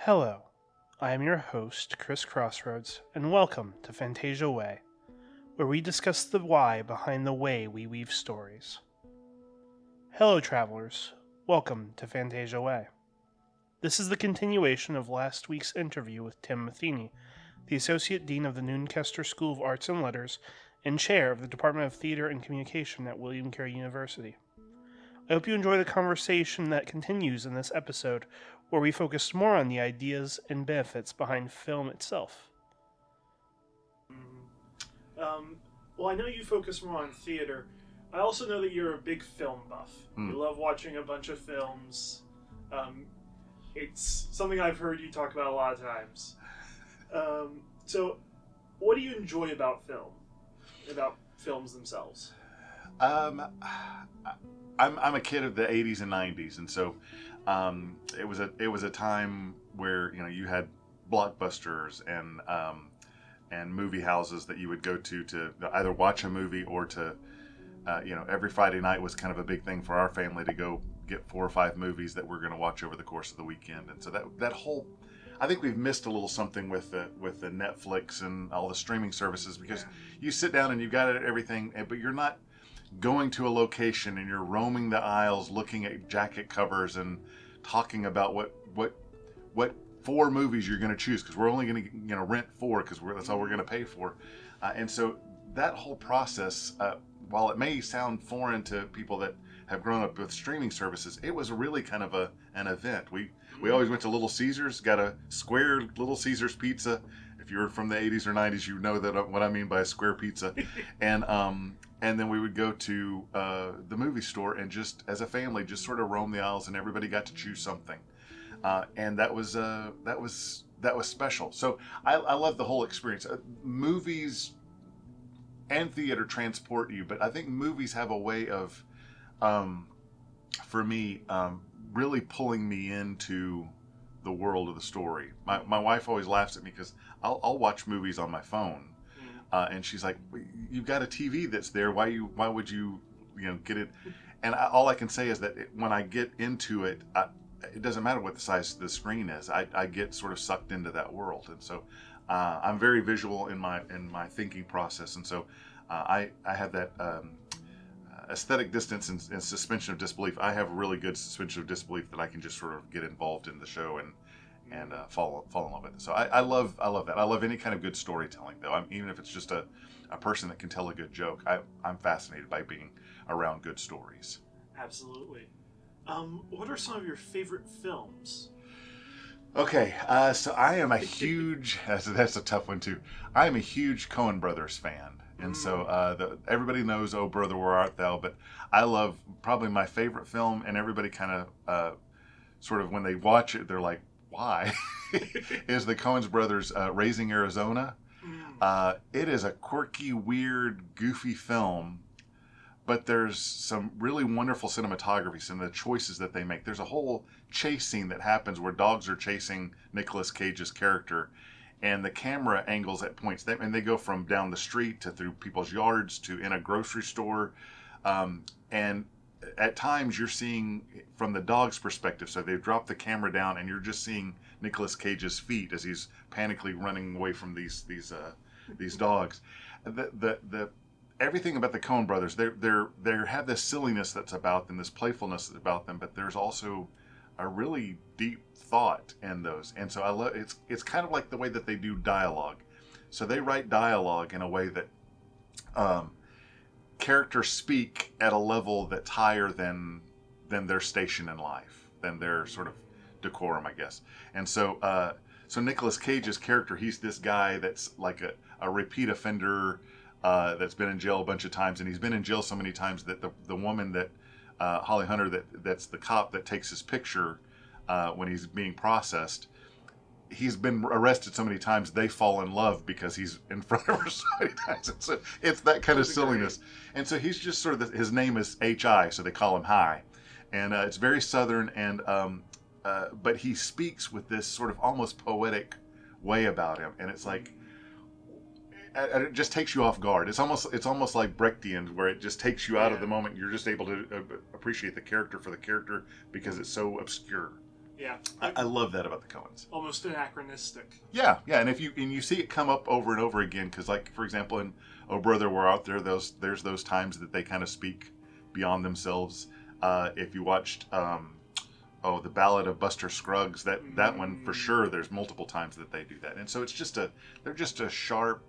Hello, I am your host, Chris Crossroads, and welcome to Fantasia Way, where we discuss the why behind the way we weave stories. Hello, travelers. Welcome to Fantasia Way. This is the continuation of last week's interview with Tim Matheny, the Associate Dean of the Noonkester School of Arts and Letters and Chair of the Department of Theater and Communication at William Carey University. I hope you enjoy the conversation that continues in this episode, where we focus more on the ideas and benefits behind film itself. Well, I know you focus more on theater. I also know that you're a big film buff. You love watching a bunch of films. It's something I've heard you talk about a lot of times. So, what do you enjoy about film? About films themselves? I'm a kid of the 80s and 90s, and so it was a time where you had blockbusters and movie houses that you would go to either watch a movie or to every Friday night was kind of a big thing for our family to go get 4 or 5 movies that we're going to watch over the course of the weekend. And so that whole, I think we've missed a little something with the Netflix and all the streaming services, because you sit down and you've got everything, but you're not going to a location and you're roaming the aisles looking at jacket covers and talking about what 4 movies you're going to choose, because we're only going to rent 4 because that's all we're going to pay for. And so that whole process, while it may sound foreign to people that have grown up with streaming services, it was really kind of an event. We always went to Little Caesars, got a square Little Caesars pizza. If you're from the 80s or 90s, you know that what I mean by a square pizza. And then we would go to the movie store and just as a family just sort of roam the aisles, and everybody got to choose something. And that was special. So I love the whole experience. Movies and theater transport you, but I think movies have a way of, for me, really pulling me into the world of the story. My wife always laughs at me because I'll watch movies on my phone, and she's like, "You've got a TV that's there. Why would you get it?" And all I can say is that when I get into it, it doesn't matter what the size of the screen is. I get sort of sucked into that world, and so I'm very visual in my thinking process, and so I have that aesthetic distance and suspension of disbelief. I have really good suspension of disbelief that I can just sort of get involved in the show and fall in love with it. So I love that. I love any kind of good storytelling, though. Even if it's just a person that can tell a good joke. I'm fascinated by being around good stories. Absolutely. What are some of your favorite films? Okay, so I am a huge, that's a tough one too. I am a huge Coen Brothers fan. And so everybody knows "Oh Brother, Where Art Thou?" But I love, probably my favorite film, and everybody kind of sort of when they watch it, they're like, why? is the Coen Brothers' Raising Arizona. It is a quirky, weird, goofy film, but there's some really wonderful cinematography and the choices that they make. There's a whole chase scene that happens where dogs are chasing Nicolas Cage's character, and the camera angles at points, and they go from down the street to through people's yards to in a grocery store, and at times you're seeing from the dog's perspective, so they've dropped the camera down and you're just seeing Nicolas Cage's feet as he's panically running away from these dogs. The everything about the Coen Brothers, they have this silliness that's about them, this playfulness that's about them, but there's also a really deep thought in those. And so I love it's kind of like the way that they do dialogue. So they write dialogue in a way that characters speak at a level that's higher than their station in life, than their sort of decorum, I guess. And so Nicolas Cage's character, he's this guy that's like a repeat offender, that's been in jail a bunch of times, and he's been in jail so many times that the woman that Holly Hunter, that's the cop that takes his picture when he's being processed, he's been arrested so many times they fall in love because he's in front of her so many times. And so it's that kind of silliness. And so he's just sort of his name is H.I., so they call him Hi, and it's very southern, and but he speaks with this sort of almost poetic way about him, and it's like, and it just takes you off guard. It's almost like Brechtian, where it just takes you out of the moment. You're just able to appreciate the character for the character because it's so obscure. Yeah. I love that about the Coens. Almost anachronistic. Yeah, and if you see it come up over and over again, because like for example in Oh Brother We're Out There, there's those times that they kind of speak beyond themselves. If you watched The Ballad of Buster Scruggs, that one for sure, there's multiple times that they do that, and so they're just a sharp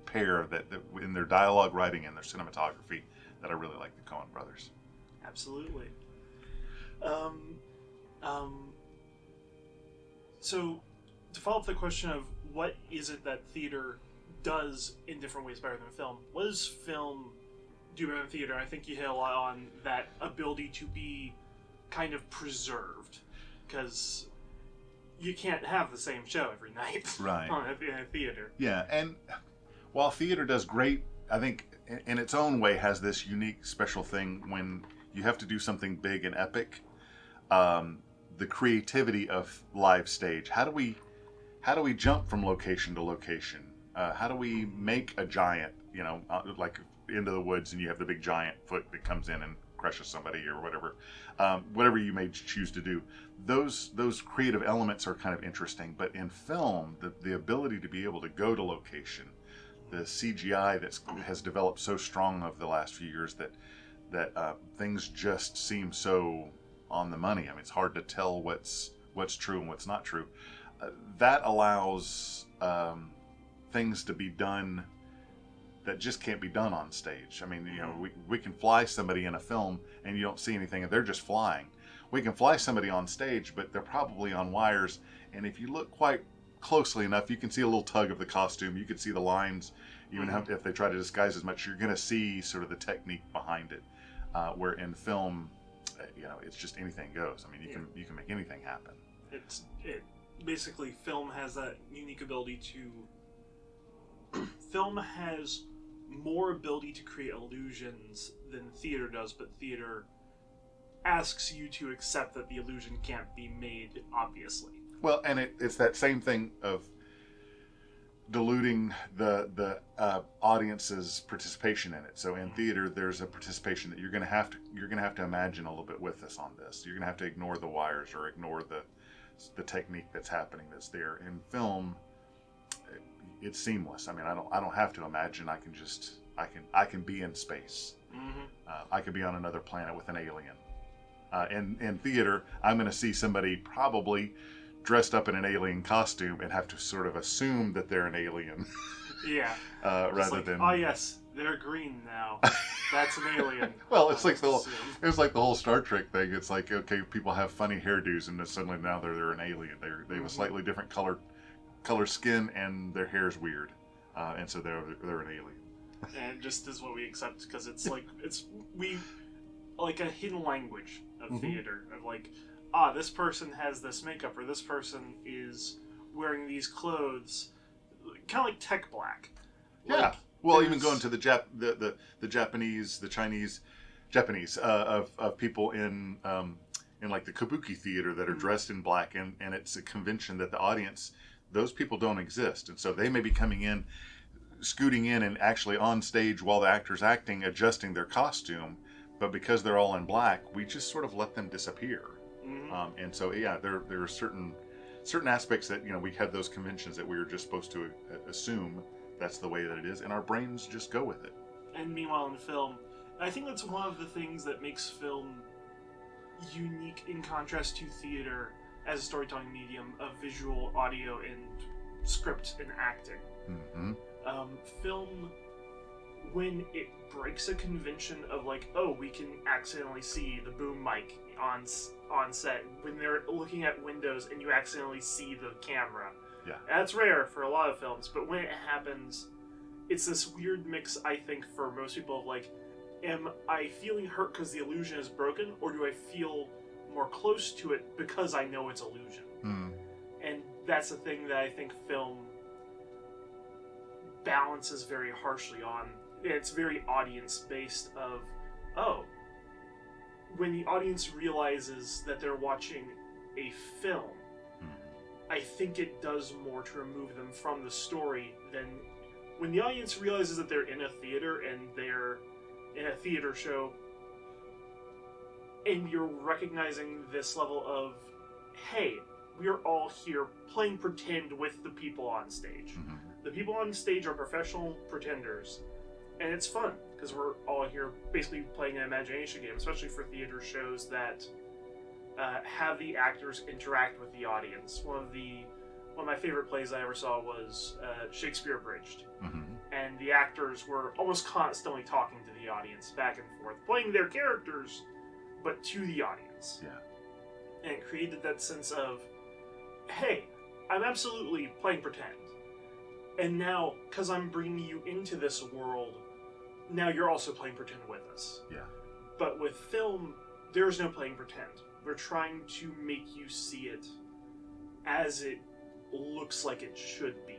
pair that in their dialogue writing and their cinematography that I really like, the Coen brothers. Absolutely. So, to follow up the question of what is it that theater does in different ways better than film, what does film do better than theater? I think you hit a lot on that ability to be kind of preserved, because you can't have the same show every night, right? In a theater. Yeah, and while theater does great, I think in its own way has this unique special thing when you have to do something big and epic. The creativity of live stage. How do we jump from location to location? How do we make a giant, like into the woods, and you have the big giant foot that comes in and crushes somebody or whatever, whatever you may choose to do. Those creative elements are kind of interesting. But in film, the ability to be able to go to location, the CGI that has developed so strong over the last few years that things just seem so on the money. I mean, it's hard to tell what's true and what's not true. That allows things to be done that just can't be done on stage. I mean, we can fly somebody in a film and you don't see anything, and they're just flying. We can fly somebody on stage, but they're probably on wires, and if you look quite closely enough, you can see a little tug of the costume. You can see the lines, even if they try to disguise as much. You're going to see sort of the technique behind it. Where in film, it's just anything goes. I mean, you can make anything happen. It basically, film has that unique ability to. Film has more ability to create illusions than theater does, but theater asks you to accept that the illusion can't be made, obviously. Well, and it's that same thing of diluting the audience's participation in it. So in theater, there's a participation that you're going to have to imagine a little bit with us on this. You're going to have to ignore the wires or ignore the technique that's happening that's there. In film, it's seamless. I mean, I don't have to imagine. I can be in space. I could be on another planet with an alien. In theater, I'm going to see somebody probably dressed up in an alien costume and have to sort of assume that they're an alien. Yeah. Rather than, oh yes, they're green now. That's an alien. Well, it's like the whole Star Trek thing. It's like, okay, people have funny hairdos, and then suddenly now they're an alien. They have a slightly different color skin, and their hair's weird, and so they're an alien. And just is what we accept, because it's like a hidden language of theater of like, this person has this makeup, or this person is wearing these clothes, kind of like tech black. Yeah. Well, even going to the Japanese, the Chinese, Japanese of people in like the kabuki theater that are dressed in black, and it's a convention that the audience, those people don't exist, and so they may be coming in, scooting in, and actually on stage while the actor's acting, adjusting their costume, but because they're all in black, we just sort of let them disappear. And so there are certain aspects that we have those conventions that we are just supposed to assume that's the way that it is, and our brains just go with it. And meanwhile in film, I think that's one of the things that makes film unique in contrast to theater as a storytelling medium of visual, audio, and script and acting. Film, when it breaks a convention of like, we can accidentally see the boom mic on set, when they're looking at windows and you accidentally see the camera. Yeah. That's rare for a lot of films, but when it happens, it's this weird mix, I think, for most people of like, am I feeling hurt because the illusion is broken, or do I feel more close to it because I know it's illusion? And that's the thing that I think film balances very harshly on. It's very audience-based of, when the audience realizes that they're watching a film, I think it does more to remove them from the story than when the audience realizes that they're in a theater and they're in a theater show, and you're recognizing this level of, hey, we're all here playing pretend with the people on stage. Mm-hmm. The people on stage are professional pretenders, and it's fun because we're all here basically playing an imagination game, especially for theater shows that have the actors interact with the audience. One of my favorite plays I ever saw was Shakespeare Abridged, Mm-hmm. and the actors were almost constantly talking to the audience back and forth, playing their characters, but to the audience. Yeah. And it created that sense of, hey, I'm absolutely playing pretend. And now, because I'm bringing you into this world, now you're also playing pretend with us. Yeah. But with film, there's no playing pretend. We're trying to make you see it as it looks like it should be.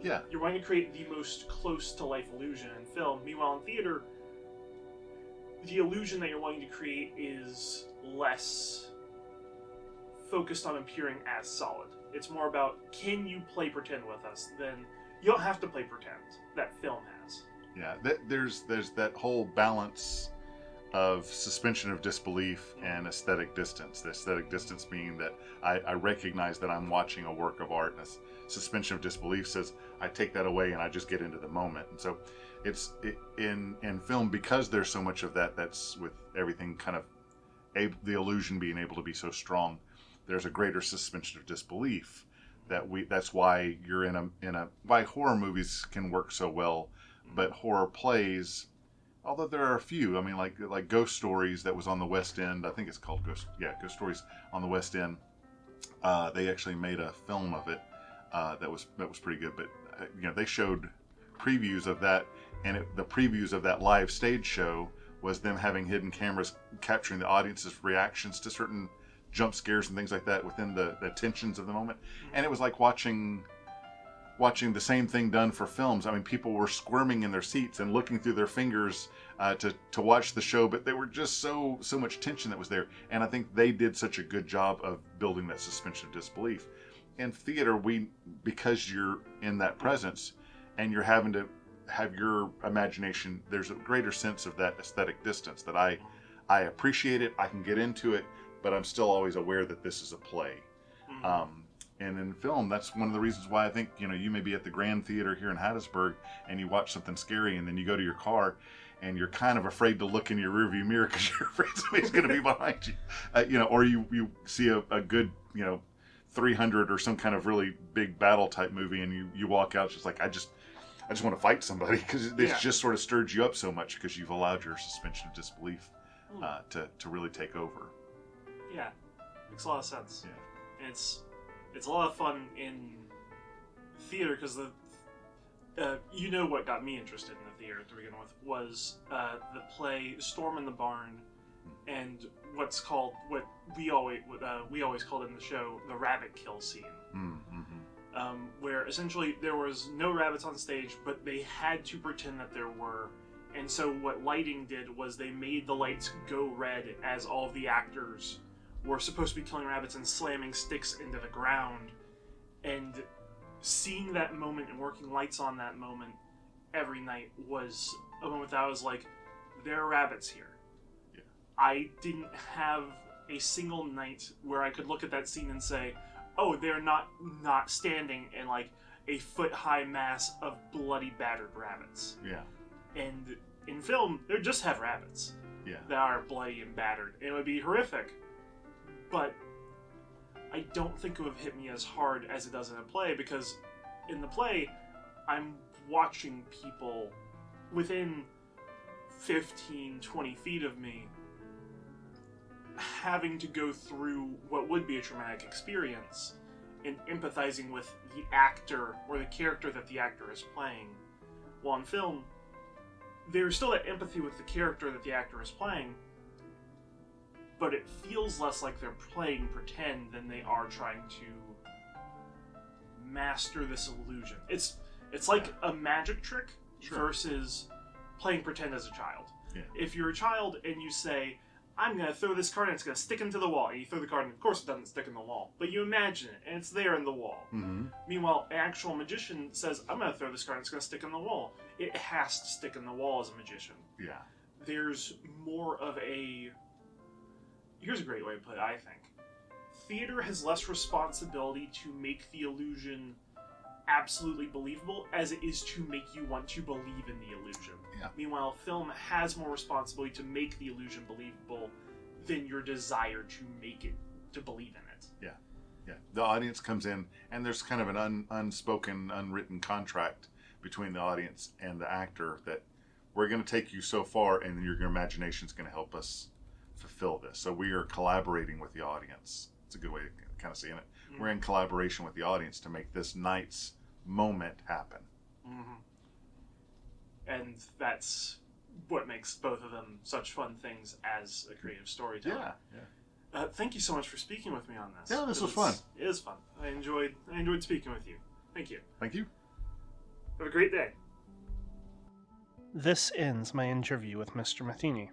Yeah. You're wanting to create the most close-to-life illusion in film. Meanwhile, in theater, the illusion that you're wanting to create is less focused on appearing as solid. It's more about, can you play pretend with us? Then you don't have to play pretend that film has. Yeah, there's that whole balance of suspension of disbelief and aesthetic distance. The aesthetic distance being that I recognize that I'm watching a work of art, and suspension of disbelief says I take that away and I just get into the moment. And so in film, because there's so much of that, that's with everything kind of the illusion being able to be so strong, there's a greater suspension of disbelief that's why you're in a why horror movies can work so well, but horror plays, although there are a few, I mean, like Ghost Stories that was on the West End. I think it's called Ghost Stories on the West End. They actually made a film of it that was pretty good. But they showed previews of that, and the previews of that live stage show was them having hidden cameras capturing the audience's reactions to certain jump scares and things like that within the tensions of the moment, and it was like watching the same thing done for films. I mean, people were squirming in their seats and looking through their fingers to watch the show, but there were just so much tension that was there, and I think they did such a good job of building that suspension of disbelief. In theater, because you're in that presence and you're having to have your imagination, there's a greater sense of that aesthetic distance that I appreciate it, I can get into it, but I'm still always aware that this is a play. And in film, that's one of the reasons why I think, you may be at the Grand Theater here in Hattiesburg and you watch something scary, and then you go to your car and you're kind of afraid to look in your rearview mirror because you're afraid somebody's going to be behind you. Or you see a good, 300 or some kind of really big battle type movie, and you walk out just like, I just want to fight somebody, because it's just sort of stirred you up so much because you've allowed your suspension of disbelief to really take over. Yeah, makes a lot of sense. Yeah. And it's a lot of fun in theater because what got me interested in the theater to begin with was the play Storm in the Barn, and what we always called in the show the rabbit kill scene. Mm-hmm. Where essentially there was no rabbits on stage, but they had to pretend that there were. And so what lighting did was they made the lights go red as all of the actors were supposed to be killing rabbits and slamming sticks into the ground. And seeing that moment and working lights on that moment every night was a moment that I was like, there are rabbits here. Yeah. I didn't have a single night where I could look at that scene and say, oh, they're not standing in like a foot-high mass of bloody, battered rabbits. Yeah. And in film, they just have rabbits that are bloody and battered. It would be horrific, but I don't think it would have hit me as hard as it does in a play, because in the play, I'm watching people within 15, 20 feet of me having to go through what would be a traumatic experience and empathizing with the actor or the character that the actor is playing. While in film, there's still that empathy with the character that the actor is playing, but it feels less like they're playing pretend than they are trying to master this illusion. It's like a magic trick versus playing pretend as a child. Yeah. If you're a child and you say, I'm going to throw this card and it's going to stick into the wall, and you throw the card and of course it doesn't stick in the wall, but you imagine it and it's there in the wall. Mm-hmm. Meanwhile, an actual magician says, I'm going to throw this card and it's going to stick in the wall. It has to stick in the wall as a magician. Yeah. There's more of a... Here's a great way to put it, I think. theater has less responsibility to make the illusion absolutely believable as it is to make you want to believe in the illusion. Yeah. Meanwhile, film has more responsibility to make the illusion believable than your desire to make it, to believe in it. Yeah. Yeah. The audience comes in, and there's kind of an unspoken, unwritten contract between the audience and the actor that we're going to take you so far, and your imagination is going to help us fulfill this. So we are collaborating with the audience. It's a good way of kind of seeing it. Mm-hmm. We're in collaboration with the audience to make this night's moment happen. Mm-hmm. And that's what makes both of them such fun things as a creative storyteller. Yeah, yeah. Thank you so much for speaking with me on this. Yeah, this was fun. It is fun. I enjoyed speaking with you. Thank you. Thank you. Have a great day. This ends my interview with Mr. Matheny.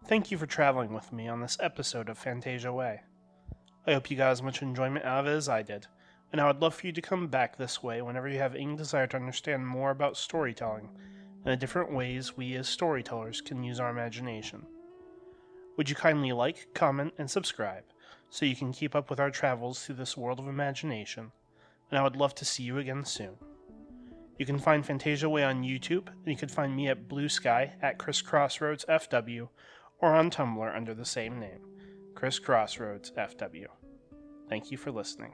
Thank you for traveling with me on this episode of Fantasia Way. I hope you got as much enjoyment out of it as I did, and I would love for you to come back this way whenever you have any desire to understand more about storytelling and the different ways we as storytellers can use our imagination. Would you kindly like, comment, and subscribe so you can keep up with our travels through this world of imagination, and I would love to see you again soon. You can find Fantasia Way on YouTube, and you can find me at Blue Sky at Chris Crossroads FW, or on Tumblr under the same name, Chris Crossroads FW. Thank you for listening.